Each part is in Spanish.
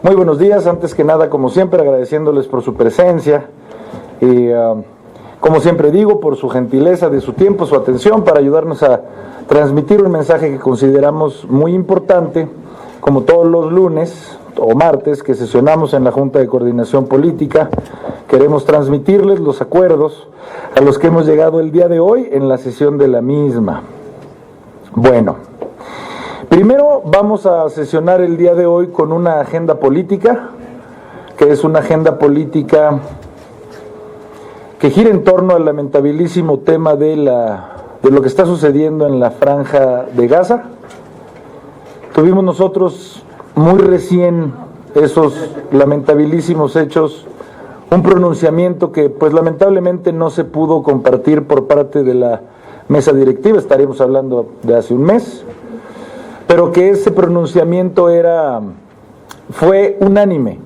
Muy buenos días, antes que nada, como siempre, agradeciéndoles por su presencia y, como siempre digo, por su gentileza de su tiempo, su atención, para ayudarnos a transmitir un mensaje que consideramos muy importante, como todos los lunes o martes que sesionamos en la Junta de Coordinación Política. Queremos transmitirles los acuerdos a los que hemos llegado el día de hoy en la sesión de la misma. Bueno, primero vamos a sesionar el día de hoy con una agenda política, que es una agenda política que gira en torno al lamentabilísimo tema de lo que está sucediendo en la Franja de Gaza. Tuvimos nosotros muy recién esos lamentabilísimos hechos, un pronunciamiento que pues lamentablemente no se pudo compartir por parte de la mesa directiva, estaríamos hablando de hace un mes, pero que ese pronunciamiento fue unánime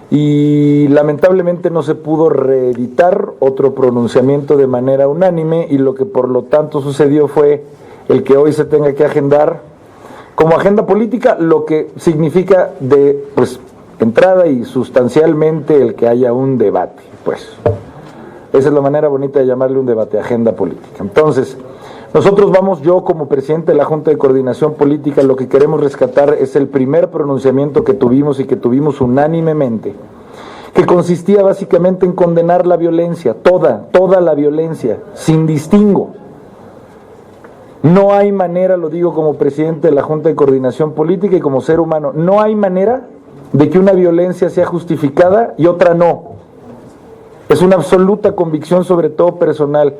y lamentablemente no se pudo reeditar otro pronunciamiento de manera unánime, y lo que por lo tanto sucedió fue el que hoy se tenga que agendar como agenda política, lo que significa de entrada y sustancialmente el que haya un debate. Pues esa es la manera bonita de llamarle un debate, agenda política. Entonces, nosotros yo como presidente de la Junta de Coordinación Política, lo que queremos rescatar es el primer pronunciamiento que tuvimos y que tuvimos unánimemente, que consistía básicamente en condenar la violencia, toda la violencia, sin distingo. No hay manera, lo digo como presidente de la Junta de Coordinación Política y como ser humano, no hay manera de que una violencia sea justificada y otra no. Es una absoluta convicción, sobre todo personal.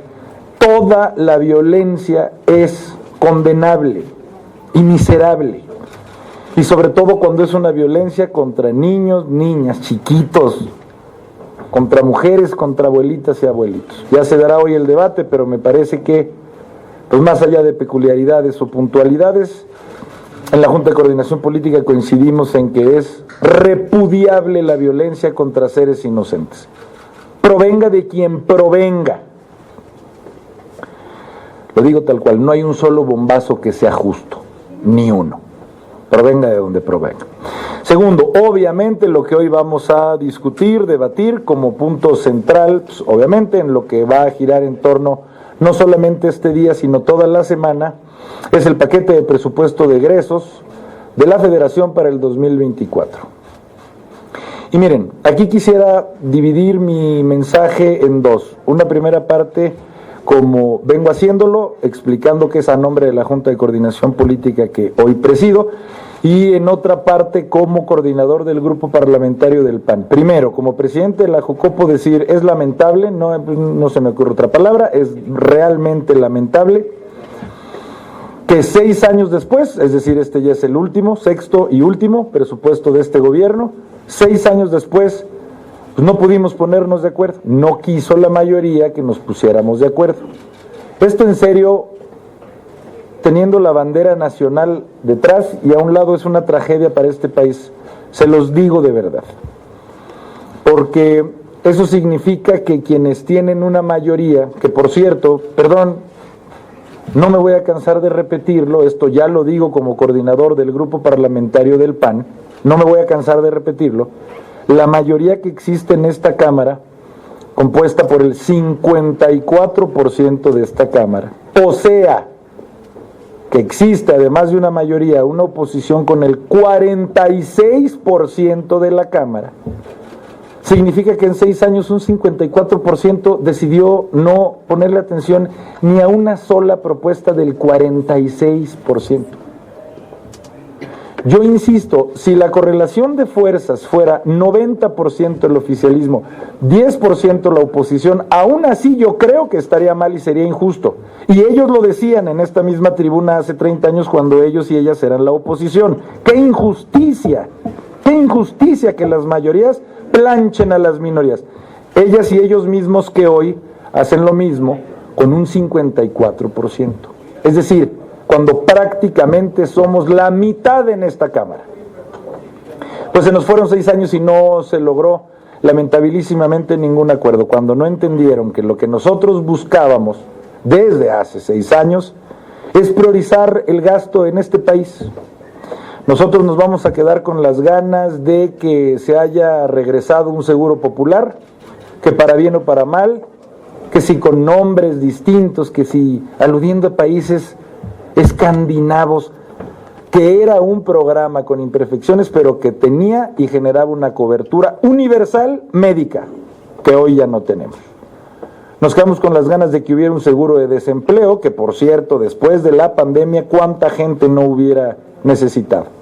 Toda la violencia es condenable y miserable. Y sobre todo cuando es una violencia contra niños, niñas, chiquitos, contra mujeres, contra abuelitas y abuelitos. Ya se dará hoy el debate, pero me parece que, pues más allá de peculiaridades o puntualidades, en la Junta de Coordinación Política coincidimos en que es repudiable la violencia contra seres inocentes. Provenga de quien provenga. Lo digo tal cual, no hay un solo bombazo que sea justo, ni uno. Provenga de donde provenga. Segundo, obviamente lo que hoy vamos a discutir, debatir como punto central, pues, obviamente en lo que va a girar en torno no solamente este día, sino toda la semana, es el paquete de presupuesto de egresos de la Federación para el 2024. Y miren, aquí quisiera dividir mi mensaje en dos. Una primera parte, como vengo haciéndolo, explicando que es a nombre de la Junta de Coordinación Política que hoy presido, y en otra parte como coordinador del grupo parlamentario del PAN. Primero, como presidente de la Jucopo, decir, es lamentable, no se me ocurre otra palabra, es realmente lamentable que 6 años después, es decir, este ya es el sexto y último presupuesto de este gobierno, 6 años después, pues no pudimos ponernos de acuerdo, no quiso la mayoría que nos pusiéramos de acuerdo. Esto en serio, teniendo la bandera nacional detrás y a un lado, es una tragedia para este país, se los digo de verdad, porque eso significa que quienes tienen una mayoría, que por cierto, no me voy a cansar de repetirlo, esto ya lo digo como coordinador del grupo parlamentario del PAN, no me voy a cansar de repetirlo, la mayoría que existe en esta Cámara, compuesta por el 54% de esta Cámara, o sea, que existe además de una mayoría, una oposición con el 46% de la Cámara, significa que en 6 años un 54% decidió no ponerle atención ni a una sola propuesta del 46%. Yo insisto, si la correlación de fuerzas fuera 90% el oficialismo, 10% la oposición, aún así yo creo que estaría mal y sería injusto. Y ellos lo decían en esta misma tribuna hace 30 años cuando ellos y ellas eran la oposición. ¡Qué injusticia! ¡Qué injusticia que las mayorías planchen a las minorías! Ellas y ellos mismos que hoy hacen lo mismo con un 54%. Es decir, cuando prácticamente somos la mitad en esta Cámara. Pues se nos fueron 6 años y no se logró lamentabilísimamente ningún acuerdo, cuando no entendieron que lo que nosotros buscábamos desde hace 6 años es priorizar el gasto en este país. Nosotros nos vamos a quedar con las ganas de que se haya regresado un seguro popular, que para bien o para mal, que si con nombres distintos, que si aludiendo a países escandinavos, que era un programa con imperfecciones, pero que tenía y generaba una cobertura universal médica, que hoy ya no tenemos. Nos quedamos con las ganas de que hubiera un seguro de desempleo, que por cierto, después de la pandemia, ¿cuánta gente no hubiera necesitado?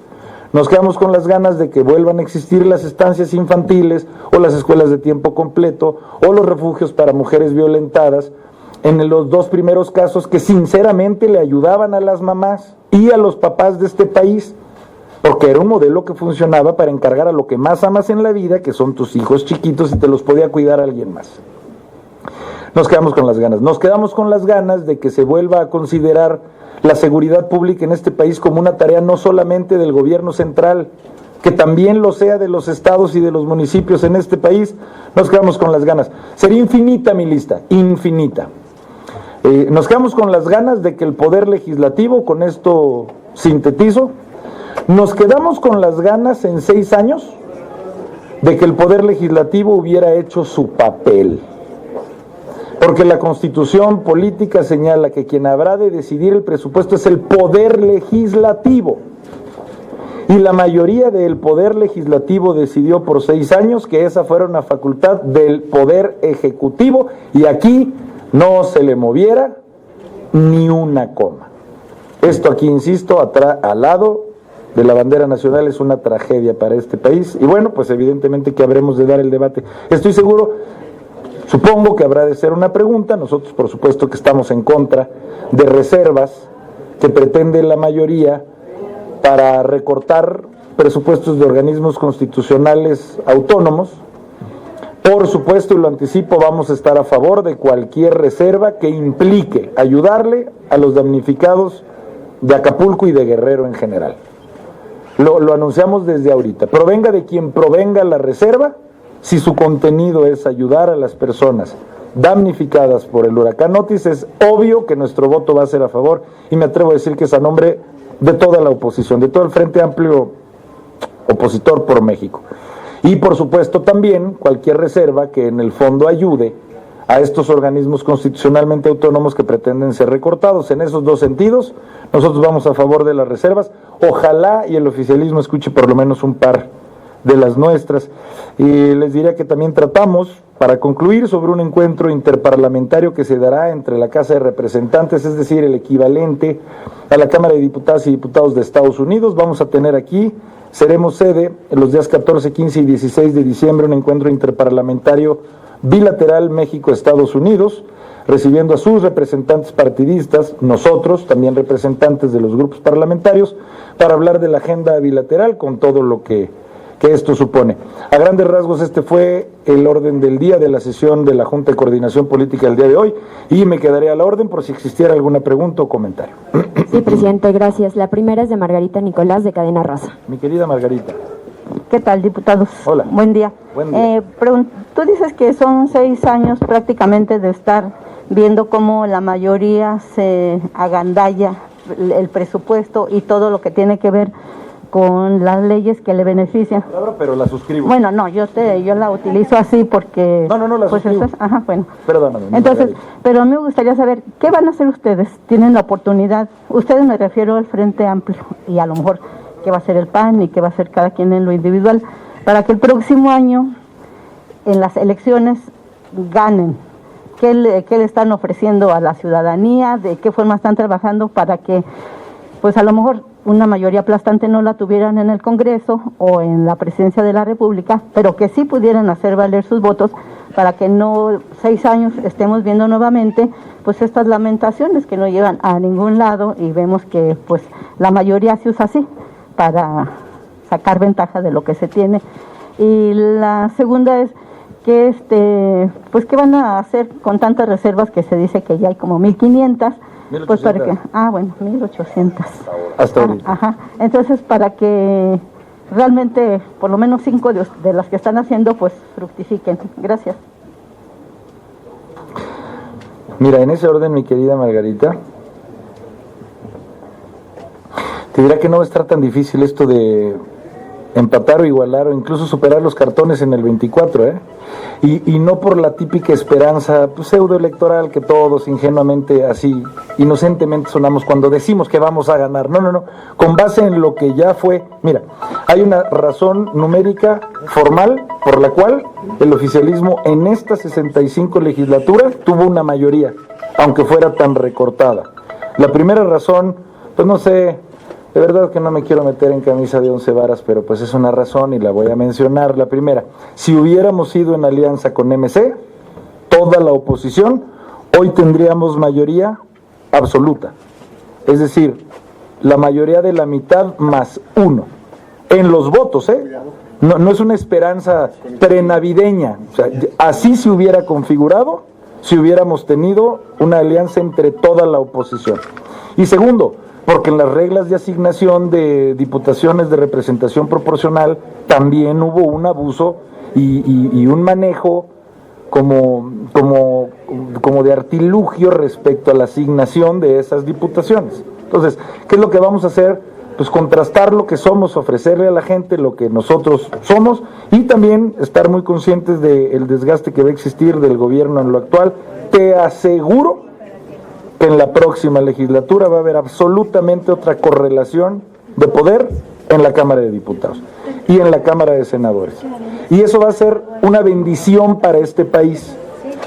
Nos quedamos con las ganas de que vuelvan a existir las estancias infantiles o las escuelas de tiempo completo o los refugios para mujeres violentadas, en los dos primeros casos que sinceramente le ayudaban a las mamás y a los papás de este país, porque era un modelo que funcionaba para encargar a lo que más amas en la vida, que son tus hijos chiquitos, y te los podía cuidar alguien más. Nos quedamos con las ganas. Nos quedamos con las ganas de que se vuelva a considerar la seguridad pública en este país como una tarea no solamente del gobierno central, que también lo sea de los estados y de los municipios en este país. Nos quedamos con las ganas. Sería infinita mi lista, infinita. Nos quedamos con las ganas de que el poder legislativo, con esto sintetizo, nos quedamos con las ganas en 6 años de que el poder legislativo hubiera hecho su papel. Porque la Constitución política señala que quien habrá de decidir el presupuesto es el poder legislativo. Y la mayoría del poder legislativo decidió por 6 años que esa fuera una facultad del poder ejecutivo y aquí no se le moviera ni una coma. Esto aquí, insisto, al lado de la bandera nacional es una tragedia para este país. Y bueno, pues evidentemente que habremos de dar el debate. Estoy seguro, supongo que habrá de ser una pregunta. Nosotros por supuesto que estamos en contra de reservas que pretende la mayoría para recortar presupuestos de organismos constitucionales autónomos. Por supuesto, y lo anticipo, vamos a estar a favor de cualquier reserva que implique ayudarle a los damnificados de Acapulco y de Guerrero en general. Lo anunciamos desde ahorita. Provenga de quien provenga la reserva, si su contenido es ayudar a las personas damnificadas por el huracán Otis, es obvio que nuestro voto va a ser a favor, y me atrevo a decir que es a nombre de toda la oposición, de todo el Frente Amplio opositor por México. Y por supuesto también cualquier reserva que en el fondo ayude a estos organismos constitucionalmente autónomos que pretenden ser recortados. En esos dos sentidos, nosotros vamos a favor de las reservas. Ojalá y el oficialismo escuche por lo menos un par de las nuestras. Y les diría que también tratamos, para concluir, sobre un encuentro interparlamentario que se dará entre la Casa de Representantes, es decir, el equivalente a la Cámara de Diputadas y Diputados de Estados Unidos. Vamos a tener aquí, seremos sede en los días 14, 15 y 16 de diciembre, un encuentro interparlamentario bilateral México-Estados Unidos, recibiendo a sus representantes partidistas, nosotros, también representantes de los grupos parlamentarios, para hablar de la agenda bilateral con todo lo que esto supone. A grandes rasgos, este fue el orden del día de la sesión de la Junta de Coordinación Política del día de hoy, y me quedaré a la orden por si existiera alguna pregunta o comentario. Sí, presidente, gracias. La primera es de Margarita Nicolás, de Cadena Raza. Mi querida Margarita. ¿Qué tal, diputados? Hola. Buen día. Buen día. Tú dices que son 6 años prácticamente de estar viendo cómo la mayoría se agandalla el presupuesto y todo lo que tiene que ver con las leyes que le benefician. Pero la suscribo. Bueno, no, yo la utilizo así porque... No, la suscribo. Ajá, bueno. Perdóname. Entonces, pero me gustaría saber, ¿qué van a hacer ustedes? Tienen la oportunidad, ustedes me refiero al Frente Amplio, y a lo mejor qué va a hacer el PAN y qué va a hacer cada quien en lo individual, para que el próximo año, en las elecciones, ganen. ¿Qué le están ofreciendo a la ciudadanía? ¿De qué forma están trabajando para que, pues a lo mejor, una mayoría aplastante no la tuvieran en el Congreso o en la Presidencia de la República, pero que sí pudieran hacer valer sus votos para que no 6 años estemos viendo nuevamente pues estas lamentaciones que no llevan a ningún lado, y vemos que pues la mayoría se usa así para sacar ventaja de lo que se tiene. Y la segunda es que pues qué van a hacer con tantas reservas que se dice que ya hay como 1,500. 1,800. Pues para que, 1,800. Hasta ahorita. Ajá. Entonces, para que realmente por lo menos 5 de las que están haciendo pues fructifiquen. Gracias. Mira, en ese orden, mi querida Margarita, te dirá que no va a estar tan difícil esto de empatar o igualar o incluso superar los cartones en el 24, y no por la típica esperanza pseudoelectoral que todos ingenuamente, así inocentemente sonamos cuando decimos que vamos a ganar. No, con base en lo que ya fue. Mira, hay una razón numérica formal por la cual el oficialismo en esta 65 legislatura tuvo una mayoría, aunque fuera tan recortada. La primera razón, pues no sé, de verdad que no me quiero meter en camisa de 11 varas, pero pues es una razón y la voy a mencionar. La primera, si hubiéramos ido en alianza con MC, toda la oposición, hoy tendríamos mayoría absoluta. Es decir, la mayoría de la mitad más uno. En los votos, no es una esperanza prenavideña. O sea, así se hubiera configurado si hubiéramos tenido una alianza entre toda la oposición. Y segundo, porque en las reglas de asignación de diputaciones de representación proporcional también hubo un abuso y un manejo como de artilugio respecto a la asignación de esas diputaciones. Entonces, ¿qué es lo que vamos a hacer? Pues contrastar lo que somos, ofrecerle a la gente lo que nosotros somos y también estar muy conscientes del desgaste que va a existir del gobierno en lo actual. Te aseguro que en la próxima legislatura va a haber absolutamente otra correlación de poder en la Cámara de Diputados y en la Cámara de Senadores. Y eso va a ser una bendición para este país,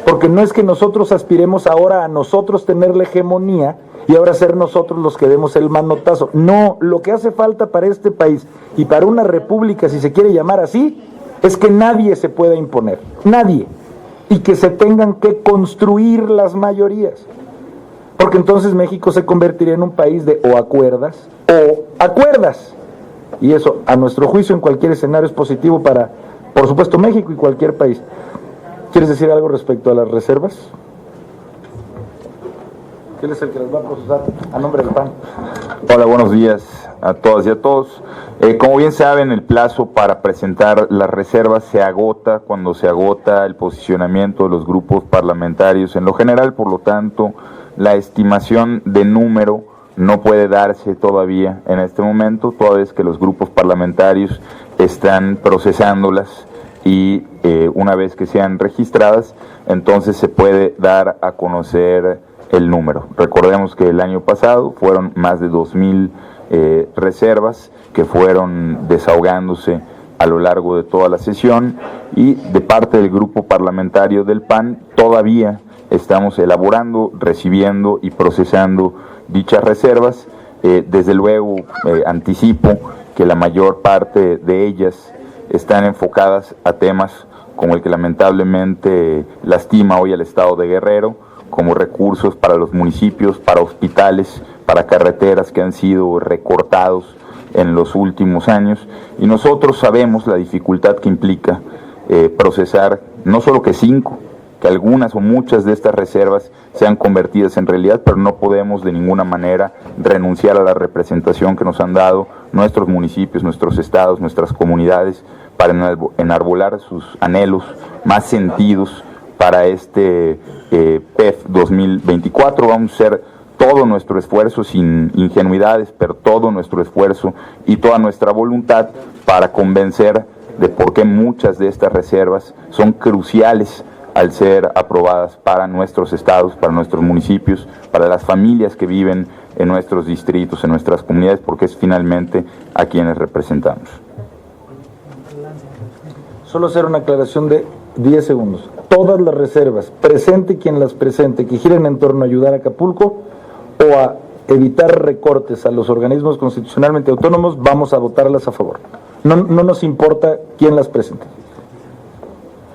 porque no es que nosotros aspiremos ahora a nosotros tener la hegemonía y ahora ser nosotros los que demos el manotazo. No, lo que hace falta para este país y para una república, si se quiere llamar así, es que nadie se pueda imponer, nadie, y que se tengan que construir las mayorías. Porque entonces México se convertiría en un país de o acuerdas o acuerdas. Y eso, a nuestro juicio, en cualquier escenario es positivo para, por supuesto, México y cualquier país. ¿Quieres decir algo respecto a las reservas? ¿Quién es el que las va a procesar a nombre del PAN? Hola, buenos días a todas y a todos. Como bien saben, el plazo para presentar las reservas se agota cuando se agota el posicionamiento de los grupos parlamentarios en lo general, por lo tanto, la estimación de número no puede darse todavía en este momento, toda vez que los grupos parlamentarios están procesándolas y una vez que sean registradas, entonces se puede dar a conocer el número. Recordemos que el año pasado fueron más de 2,000 reservas que fueron desahogándose a lo largo de toda la sesión y de parte del grupo parlamentario del PAN todavía estamos elaborando, recibiendo y procesando dichas reservas. Desde luego anticipo que la mayor parte de ellas están enfocadas a temas como el que lamentablemente lastima hoy al estado de Guerrero, como recursos para los municipios, para hospitales, para carreteras que han sido recortados en los últimos años. Y nosotros sabemos la dificultad que implica procesar no solo que algunas o muchas de estas reservas sean convertidas en realidad, pero no podemos de ninguna manera renunciar a la representación que nos han dado nuestros municipios, nuestros estados, nuestras comunidades, para enarbolar sus anhelos más sentidos para este PEF 2024. Vamos a hacer todo nuestro esfuerzo, sin ingenuidades, pero todo nuestro esfuerzo y toda nuestra voluntad para convencer de por qué muchas de estas reservas son cruciales al ser aprobadas para nuestros estados, para nuestros municipios, para las familias que viven en nuestros distritos, en nuestras comunidades, porque es finalmente a quienes representamos. Solo hacer una aclaración de 10 segundos. Todas las reservas, presente quien las presente, que giren en torno a ayudar a Acapulco o a evitar recortes a los organismos constitucionalmente autónomos, vamos a votarlas a favor. No nos importa quién las presente.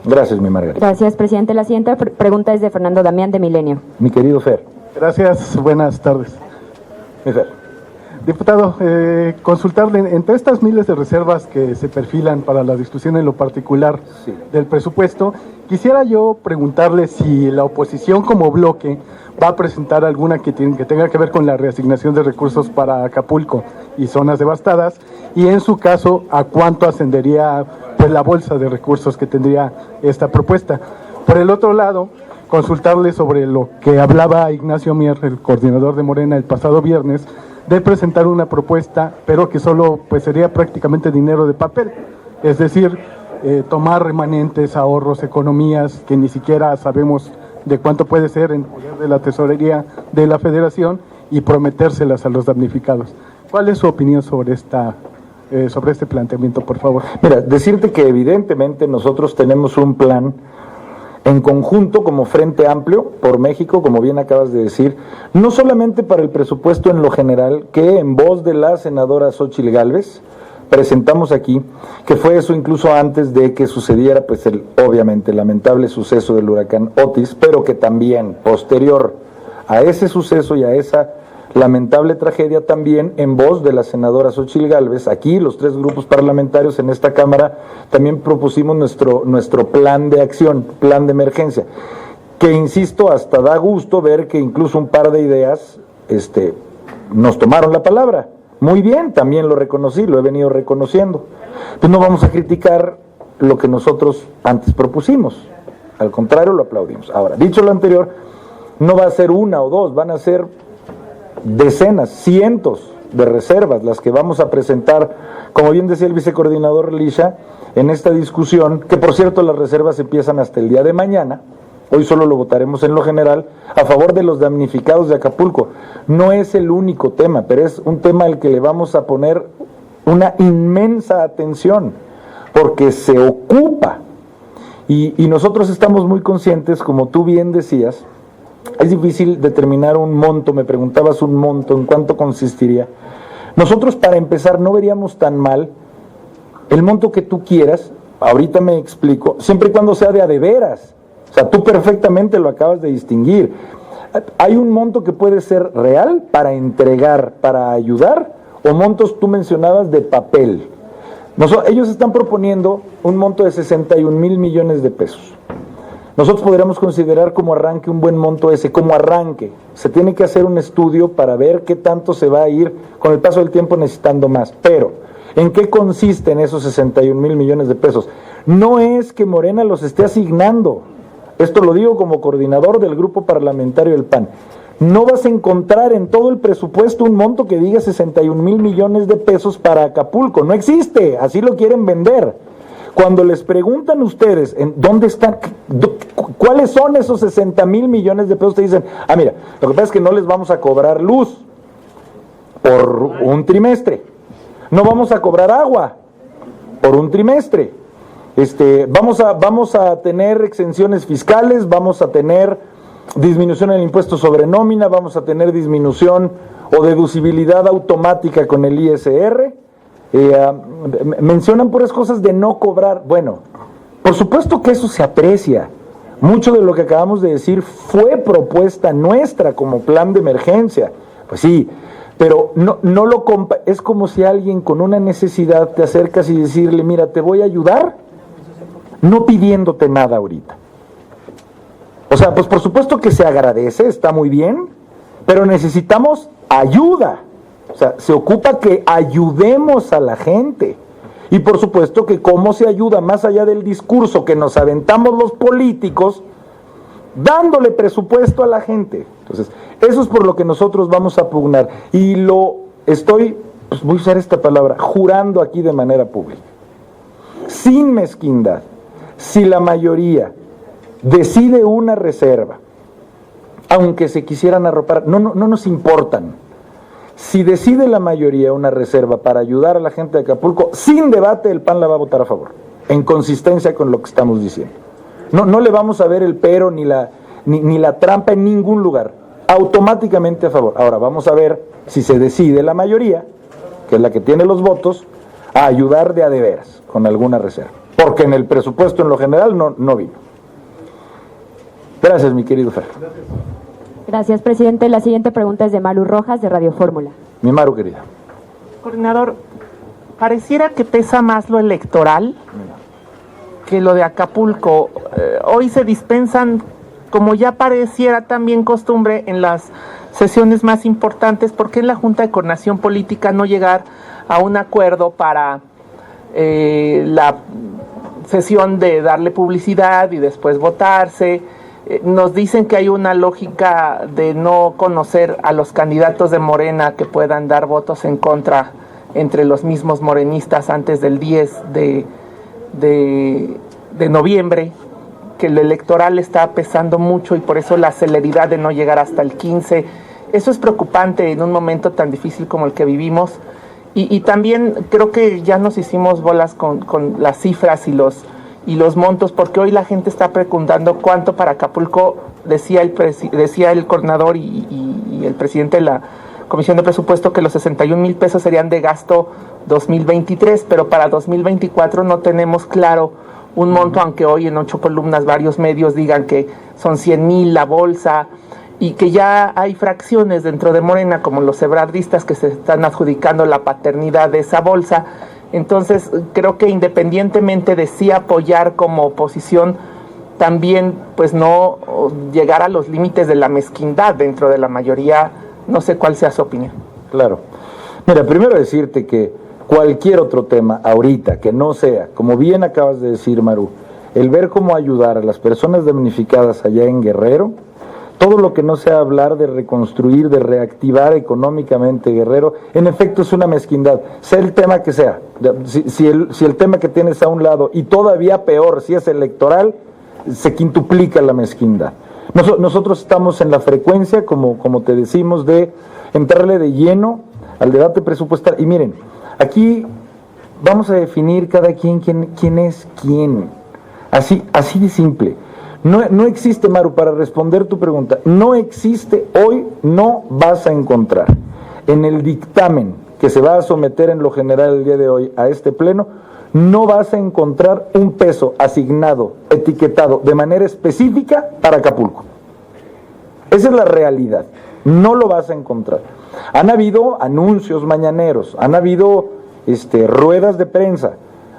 Gracias, mi Margarita. Gracias, presidente. La siguiente pregunta es de Fernando Damián, de Milenio. Mi querido Fer. Gracias, buenas tardes. Mi Fer. Diputado, consultarle, entre estas miles de reservas que se perfilan para la discusión en lo particular del presupuesto, quisiera yo preguntarle si la oposición como bloque va a presentar alguna que tenga que ver con la reasignación de recursos para Acapulco y zonas devastadas, y en su caso, ¿a cuánto ascendería pues la bolsa de recursos que tendría esta propuesta? Por el otro lado, consultarle sobre lo que hablaba Ignacio Mier, el coordinador de Morena, el pasado viernes, de presentar una propuesta, pero que solo pues sería prácticamente dinero de papel, es decir, tomar remanentes, ahorros, economías que ni siquiera sabemos de cuánto puede ser en poder de la tesorería de la Federación y prometérselas a los damnificados. ¿Cuál es su opinión sobre este planteamiento, por favor? Mira, decirte que evidentemente nosotros tenemos un plan en conjunto como Frente Amplio por México, como bien acabas de decir, no solamente para el presupuesto en lo general, que en voz de la senadora Xóchitl Gálvez presentamos aquí, que fue eso incluso antes de que sucediera pues el obviamente lamentable suceso del huracán Otis, pero que también posterior a ese suceso y a esa lamentable tragedia, también en voz de la senadora Xóchitl Gálvez, aquí los 3 grupos parlamentarios en esta Cámara también propusimos nuestro plan de acción, plan de emergencia, que insisto, hasta da gusto ver que incluso un par de ideas nos tomaron la palabra. Muy bien, también lo reconocí, lo he venido reconociendo. Pues no vamos a criticar lo que nosotros antes propusimos, al contrario lo aplaudimos. Ahora, dicho lo anterior, no va a ser 1 o 2, van a ser decenas, cientos de reservas las que vamos a presentar, como bien decía el vicecoordinador Lisha, en esta discusión, que por cierto las reservas empiezan hasta el día de mañana. Hoy solo lo votaremos en lo general, a favor de los damnificados de Acapulco. No es el único tema, pero es un tema al que le vamos a poner una inmensa atención, porque se ocupa. Y nosotros estamos muy conscientes, como tú bien decías, es difícil determinar un monto, me preguntabas un monto, ¿en cuánto consistiría? Nosotros para empezar no veríamos tan mal el monto que tú quieras, ahorita me explico, siempre y cuando sea de veras. O sea, tú perfectamente lo acabas de distinguir. Hay un monto que puede ser real para entregar, para ayudar, o montos tú mencionabas de papel. Ellos están proponiendo un monto de 61 mil millones de pesos. Nosotros podríamos considerar como arranque un buen monto ese, como arranque. Se tiene que hacer un estudio para ver qué tanto se va a ir con el paso del tiempo necesitando más. Pero, ¿en qué consisten esos 61 mil millones de pesos? No es que Morena los esté asignando. Esto lo digo como coordinador del grupo parlamentario del PAN. No vas a encontrar en todo el presupuesto un monto que diga 61 mil millones de pesos para Acapulco. No existe, así lo quieren vender. Cuando les preguntan ustedes en dónde están, cuáles son esos 60 mil millones de pesos, te dicen, mira, lo que pasa es que no les vamos a cobrar luz por un trimestre, no vamos a cobrar agua por un trimestre, vamos a tener exenciones fiscales, vamos a tener disminución en el impuesto sobre nómina, vamos a tener disminución o deducibilidad automática con el ISR. Mencionan puras cosas de no cobrar. Bueno, por supuesto que eso se aprecia. Mucho de lo que acabamos de decir fue propuesta nuestra como plan de emergencia. Pues sí, pero es como si alguien con una necesidad te acercas y decirle, mira, te voy a ayudar, no pidiéndote nada ahorita. O sea, pues por supuesto que se agradece, está muy bien, pero necesitamos ayuda. O sea, se ocupa que ayudemos a la gente. Y por supuesto que cómo se ayuda más allá del discurso que nos aventamos los políticos, dándole presupuesto a la gente. Entonces, eso es por lo que nosotros vamos a pugnar. Y lo estoy, pues voy a usar esta palabra, jurando aquí de manera pública. Sin mezquindad, si la mayoría decide una reserva, aunque se quisieran arropar, no nos importan. Si decide la mayoría una reserva para ayudar a la gente de Acapulco, sin debate el PAN la va a votar a favor, en consistencia con lo que estamos diciendo. No le vamos a ver el pero ni la trampa en ningún lugar, automáticamente a favor. Ahora vamos a ver si se decide la mayoría, que es la que tiene los votos, a ayudar de a de veras, con alguna reserva, porque en el presupuesto en lo general no vino. Gracias, mi querido Fer. Gracias, presidente. La siguiente pregunta es de Maru Rojas, de Radio Fórmula. Mi Maru, querida. Coordinador, pareciera que pesa más lo electoral que lo de Acapulco. Hoy se dispensan, como ya pareciera también costumbre en las sesiones más importantes, ¿por qué en la Junta de Coordinación Política no llegar a un acuerdo para la sesión de darle publicidad y después votarse? Nos dicen que hay una lógica de no conocer a los candidatos de Morena que puedan dar votos en contra entre los mismos morenistas antes del 10 de noviembre, que el electoral está pesando mucho y por eso la celeridad de no llegar hasta el 15. Eso es preocupante en un momento tan difícil como el que vivimos. Y también creo que ya nos hicimos bolas con las cifras y los montos, porque hoy la gente está preguntando cuánto para Acapulco. Decía el coordinador y el presidente de la Comisión de Presupuesto que los 61,000 pesos serían de gasto 2023, pero para 2024 no tenemos claro un monto, aunque hoy en 8 columnas varios medios digan que son 100,000 la bolsa, y que ya hay fracciones dentro de Morena, como los ebradistas, que se están adjudicando la paternidad de esa bolsa. Entonces, creo que independientemente de sí apoyar como oposición, también pues no llegar a los límites de la mezquindad dentro de la mayoría. No sé cuál sea su opinión. Claro. Mira, primero decirte que cualquier otro tema ahorita que no sea, como bien acabas de decir, Maru, el ver cómo ayudar a las personas damnificadas allá en Guerrero, todo lo que no sea hablar de reconstruir, de reactivar económicamente Guerrero, en efecto es una mezquindad, sea el tema que sea. Si el tema que tienes a un lado, y todavía peor, si es electoral, se quintuplica la mezquindad. Nosotros estamos en la frecuencia, como te decimos, de entrarle de lleno al debate presupuestal. Y miren, aquí vamos a definir cada quien quién es quién. Así de simple. No existe, Maru, para responder tu pregunta, no existe, hoy no vas a encontrar en el dictamen que se va a someter en lo general el día de hoy a este pleno, no vas a encontrar un peso asignado, etiquetado de manera específica para Acapulco. Esa es la realidad, no lo vas a encontrar. Han habido anuncios mañaneros, han habido ruedas de prensa,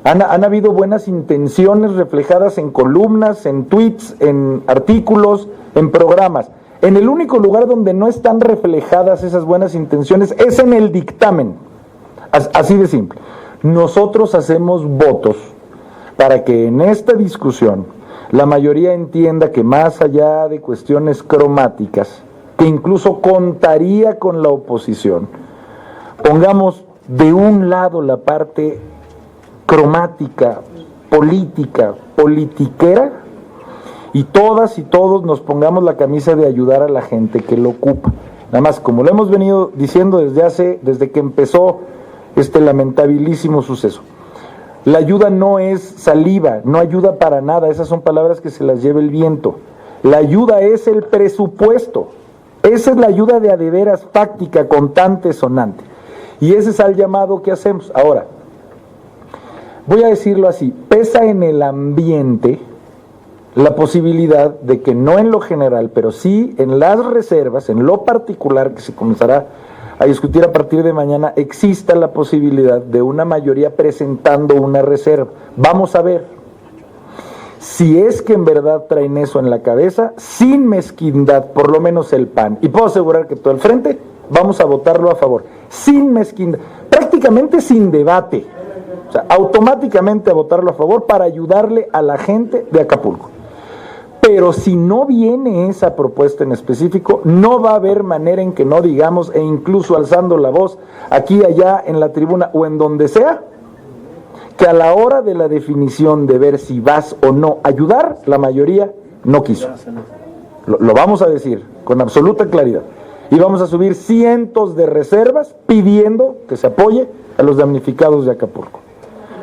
han habido buenas intenciones reflejadas en columnas, en tweets, en artículos, en programas. En el único lugar donde no están reflejadas esas buenas intenciones es en el dictamen. Así de simple. Nosotros hacemos votos para que en esta discusión la mayoría entienda que más allá de cuestiones cromáticas, que incluso contaría con la oposición, pongamos de un lado la parte cromática, política, politiquera, y todas y todos nos pongamos la camisa de ayudar a la gente que lo ocupa. Nada más, como lo hemos venido diciendo desde que empezó este lamentabilísimo suceso, la ayuda no es saliva, no ayuda para nada, esas son palabras que se las lleva el viento. La ayuda es el presupuesto, esa es la ayuda de a de veras, fáctica, contante, sonante, y ese es el llamado que hacemos. Ahora, voy a decirlo así, pesa en el ambiente la posibilidad de que no en lo general, pero sí en las reservas, en lo particular que se comenzará a discutir a partir de mañana, exista la posibilidad de una mayoría presentando una reserva. Vamos a ver si es que en verdad traen eso en la cabeza, sin mezquindad, por lo menos el PAN. Y puedo asegurar que todo el frente vamos a votarlo a favor, sin mezquindad, prácticamente sin debate. O sea, automáticamente a votarlo a favor para ayudarle a la gente de Acapulco. Pero si no viene esa propuesta en específico, no va a haber manera en que no digamos, e incluso alzando la voz aquí, allá, en la tribuna o en donde sea, que a la hora de la definición de ver si vas o no a ayudar, la mayoría no quiso. Lo vamos a decir con absoluta claridad. Y vamos a subir cientos de reservas pidiendo que se apoye a los damnificados de Acapulco.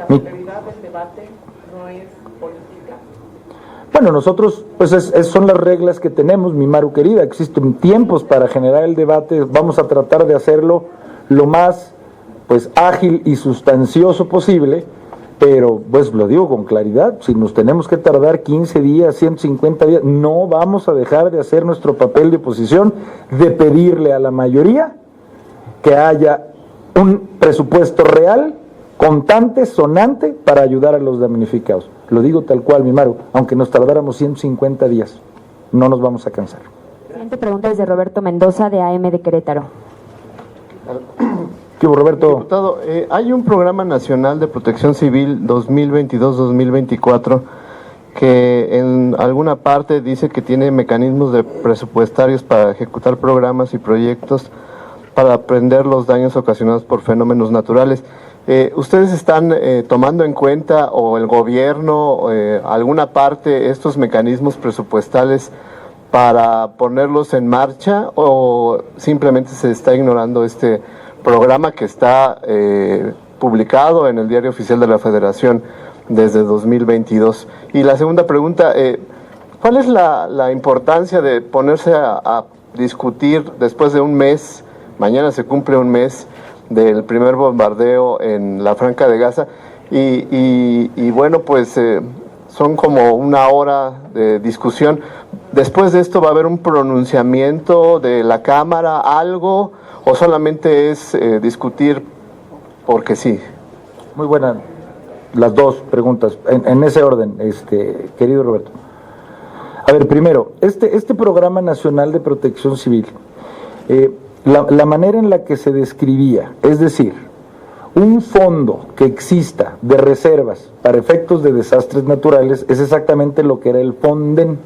¿La prioridad del debate no es política? Bueno, nosotros, pues son las reglas que tenemos, mi Maru querida. Existen tiempos para generar el debate. Vamos a tratar de hacerlo lo más ágil y sustancioso posible, pero pues lo digo con claridad, si nos tenemos que tardar 15 días, 150 días, no vamos a dejar de hacer nuestro papel de oposición, de pedirle a la mayoría que haya un presupuesto real, contante, sonante, para ayudar a los damnificados. Lo digo tal cual, mi Maru, aunque nos tardáramos 150 días, no nos vamos a cansar. La siguiente pregunta es de Roberto Mendoza, de AM de Querétaro. ¿Qué hubo, Roberto? Diputado, hay un programa nacional de protección civil 2022-2024 que en alguna parte dice que tiene mecanismos presupuestarios para ejecutar programas y proyectos para atender los daños ocasionados por fenómenos naturales. ¿Ustedes están tomando en cuenta, o el gobierno, alguna parte, estos mecanismos presupuestales para ponerlos en marcha, o simplemente se está ignorando este programa que está publicado en el Diario Oficial de la Federación desde 2022? Y la segunda pregunta, ¿cuál es la importancia de ponerse a discutir después de un mes? Mañana se cumple un mes del primer bombardeo en la Franja de Gaza y bueno, pues son como una hora de discusión. Después de esto, ¿va a haber un pronunciamiento de la Cámara, algo, o solamente es discutir porque sí? Muy buenas las dos preguntas, en ese orden, querido Roberto. A ver, primero, este Programa Nacional de Protección Civil, la manera en la que se describía, es decir, un fondo que exista de reservas para efectos de desastres naturales, es exactamente lo que era el Fonden.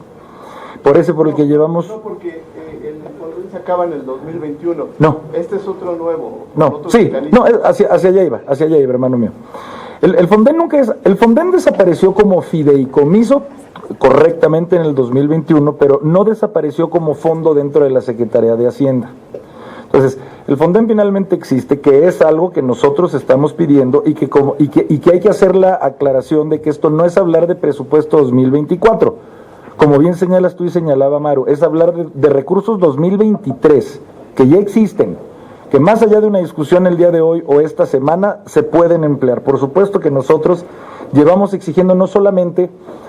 Por el que llevamos... No, porque el Fonden se acaba en el 2021. No. Este es otro nuevo. No, otro sí, mecanismo. no, hacia allá iba, hermano mío. El Fonden el Fonden desapareció como fideicomiso correctamente en el 2021, pero no desapareció como fondo dentro de la Secretaría de Hacienda. Entonces, el Fonden finalmente existe, que es algo que nosotros estamos pidiendo y que hay que hacer la aclaración de que esto no es hablar de presupuesto 2024. Como bien señalas tú y señalaba Maru, es hablar de recursos 2023, que ya existen, que más allá de una discusión el día de hoy o esta semana, se pueden emplear. Por supuesto que nosotros llevamos exigiendo no solamente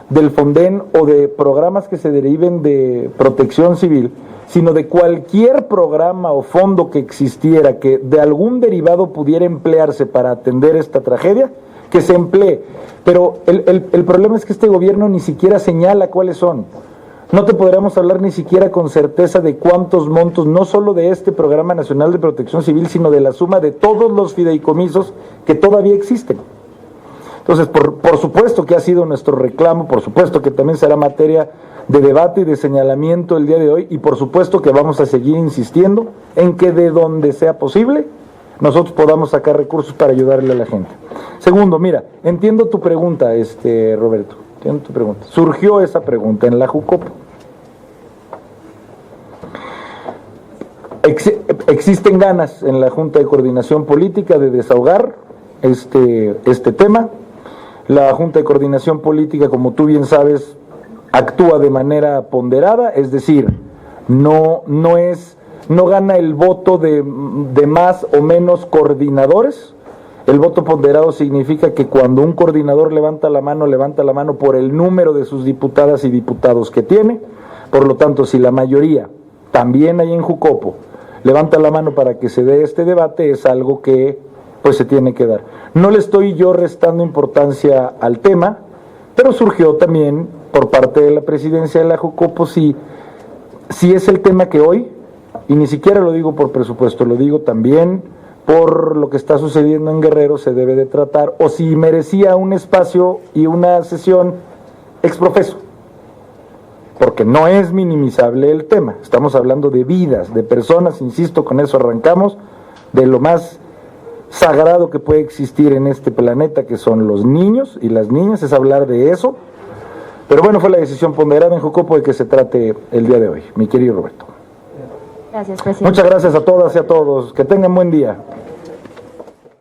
del Fonden o de programas que se deriven de protección civil, sino de cualquier programa o fondo que existiera que de algún derivado pudiera emplearse para atender esta tragedia, que se emplee. Pero el problema es que este gobierno ni siquiera señala cuáles son. No te podríamos hablar ni siquiera con certeza de cuántos montos, no solo de este Programa Nacional de Protección Civil, sino de la suma de todos los fideicomisos que todavía existen. Entonces, por supuesto que ha sido nuestro reclamo, por supuesto que también será materia de debate y de señalamiento el día de hoy, y por supuesto que vamos a seguir insistiendo en que de donde sea posible nosotros podamos sacar recursos para ayudarle a la gente. Segundo, mira, entiendo tu pregunta, Roberto, entiendo tu pregunta. Surgió esa pregunta en la Jucopo. Existen ganas en la Junta de Coordinación Política de desahogar este tema. La Junta de Coordinación Política, como tú bien sabes, actúa de manera ponderada, es decir, no gana el voto de más o menos coordinadores. El voto ponderado significa que cuando un coordinador levanta la mano por el número de sus diputadas y diputados que tiene. Por lo tanto, si la mayoría, también ahí en Jucopo, levanta la mano para que se dé este debate, es algo que pues se tiene que dar. No le estoy yo restando importancia al tema, pero surgió también por parte de la presidencia de la Jucopo si es el tema que hoy, y ni siquiera lo digo por presupuesto, lo digo también por lo que está sucediendo en Guerrero, se debe de tratar, o si merecía un espacio y una sesión exprofeso, porque no es minimizable el tema, estamos hablando de vidas, de personas, insisto, con eso arrancamos, de lo más sagrado que puede existir en este planeta, que son los niños y las niñas, es hablar de eso. Pero bueno, fue la decisión ponderada en Jucopo de que se trate el día de hoy, mi querido Roberto. Gracias, presidente. Muchas gracias a todas y a todos, que tengan buen día.